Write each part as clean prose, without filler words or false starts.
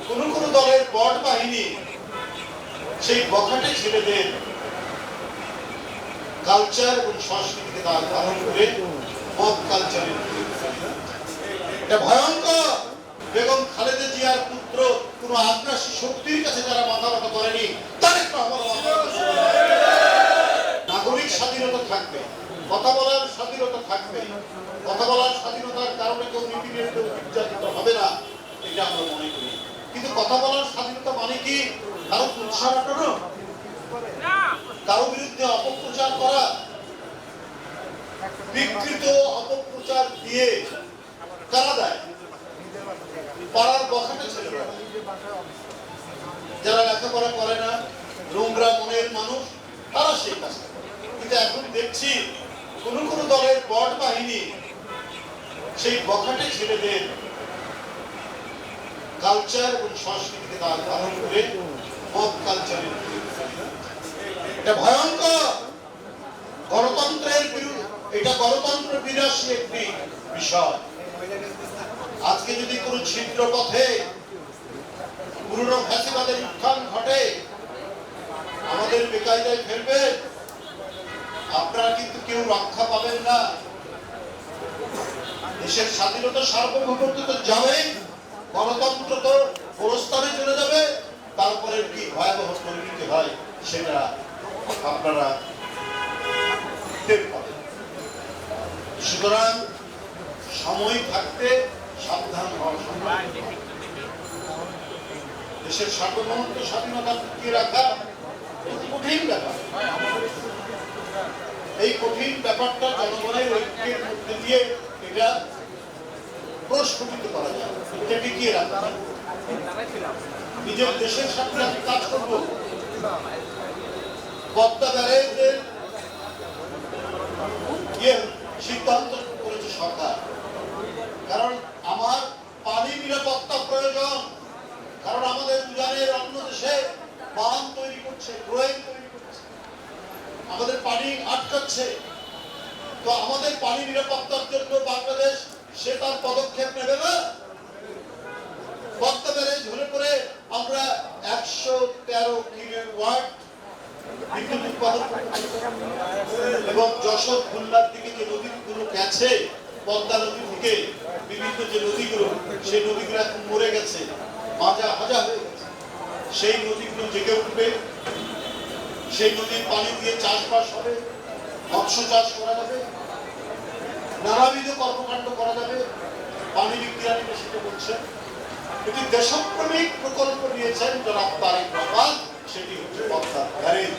কোন কোন দলের বট বাহিনী সেই বখাটে ছেলেদের কালচার এবং সংস্কৃতিকে ধারণ করে পপ কালচারের এটা ভয়ঙ্কর। বেগম খালেদা জিয়ার পুত্র কোন আগ্রাসী শক্তির কাছে যারা মাথা নত করেনি, তারেক রহমান নাগরিক স্বাধীনতা থাকবে, কথা বলার স্বাধীনতা থাকবে, কথা বলার স্বাধীনতার কারণে কেউ নিপীড়িত নির্যাতিত হবে না, এটা আমরা মনে করি। কিন্তু কথা বলার স্বাধীনতা মানে কি কারো উৎসাহ কাটানো, কারো বিরুদ্ধে অপপ্রচার করা, বিকৃত অপপ্রচার দিয়ে কারা দেয়? পাড়ার বখাটে ছেলেরা, যারা লেখাপড়া করে না, নোংরা মনের মানুষ, তারা সেই কাজ করে। কিন্তু এখন দেখছি কোন কোন দলের বট বাহিনী সেই বখাটে ছেলেদের কালচার এবং সংস্কৃতিকে ধারণ করে পপ কালচারের এটা ভয়ঙ্কর। গণতন্ত্রের বিরুদ্ধে, এটা গণতন্ত্র বিনাশী একটি বিষয়। আজকে যদি কোন ছিদ্র পথে পুরনো ফ্যাসিবাদের উত্থান ঘটে, আমাদের বেকায়দায় ফেলবে, আপনারা কিন্তু কেউ রক্ষা পাবেন না। দেশের স্বাধীনতা সার্বভৌমত্ব তো যাবে, গণতন্ত্র তো প্রস্থানে চলে যাবে, তারপরে কি ভয়াবহ পরিণতি হয় সেটা আপনারা টের পাবেন। সুতরাং সময় থাকতে সাবধান হওয়া। দেশের সার্বভৌমত্ব স্বাধীনতা টিকিয়ে রাখা কঠিন ব্যাপার। এই কঠিন ব্যাপারটা জনগণের ঐক্যের মধ্যে দিয়ে এটা প্রস্ফুটিত করা যায়, এটা টিকিয়ে রাখা। নিজের দেশের সাথে আমি কাজ করব। পদ্মা ব্যারেজের সিদ্ধান্ত করেছে সরকার, কারণ আমার পানি নিরাপত্তা প্রয়োজন। কারণ আমাদের উজানের অন্য দেশে বাঁধ তৈরি করছে, ড্রয়িং তৈরি করছে, আমাদের পানি আটকাচ্ছে। তো আমাদের পানি নিরাপত্তার জন্য বাংলাদেশ সে তার পদক্ষেপ নেবে না। পদ্মা ব্যারেজ হলে পরে আমরা 113 কিলোওয়াট বিদ্যুৎ উৎপাদন এবং যশোর খুলনার দিকে যে নদীগুলো গেছে, পদ্মা নদী থেকে বিভিন্ন যে নদীগুলো, সেই নদীগুলো এখন মরে গেছে, মাজা হাজা হয়ে গেছে। সেই নদীগুলো জেগে উঠবে, সেই নদীর পানি দিয়ে চাষবাস হবে, মৎস্য চাষ করা যাবে, নানাবিধ কর্মকাণ্ড করা যাবে। পানি বিজ্ঞানী সেটা বলছেন। এটি দেশপ্রেমিক প্রকল্প নিয়েছেন জনাব তারেক রহমান, সেটি হচ্ছে পদ্মা ব্যারেজ।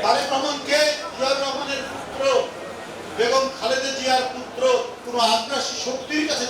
তারেক রহমানকে জিয়াউর রহমানের পুত্র, বেগম খালেদা জিয়ার পুত্র কোন আগ্রাসী শক্তির কাছে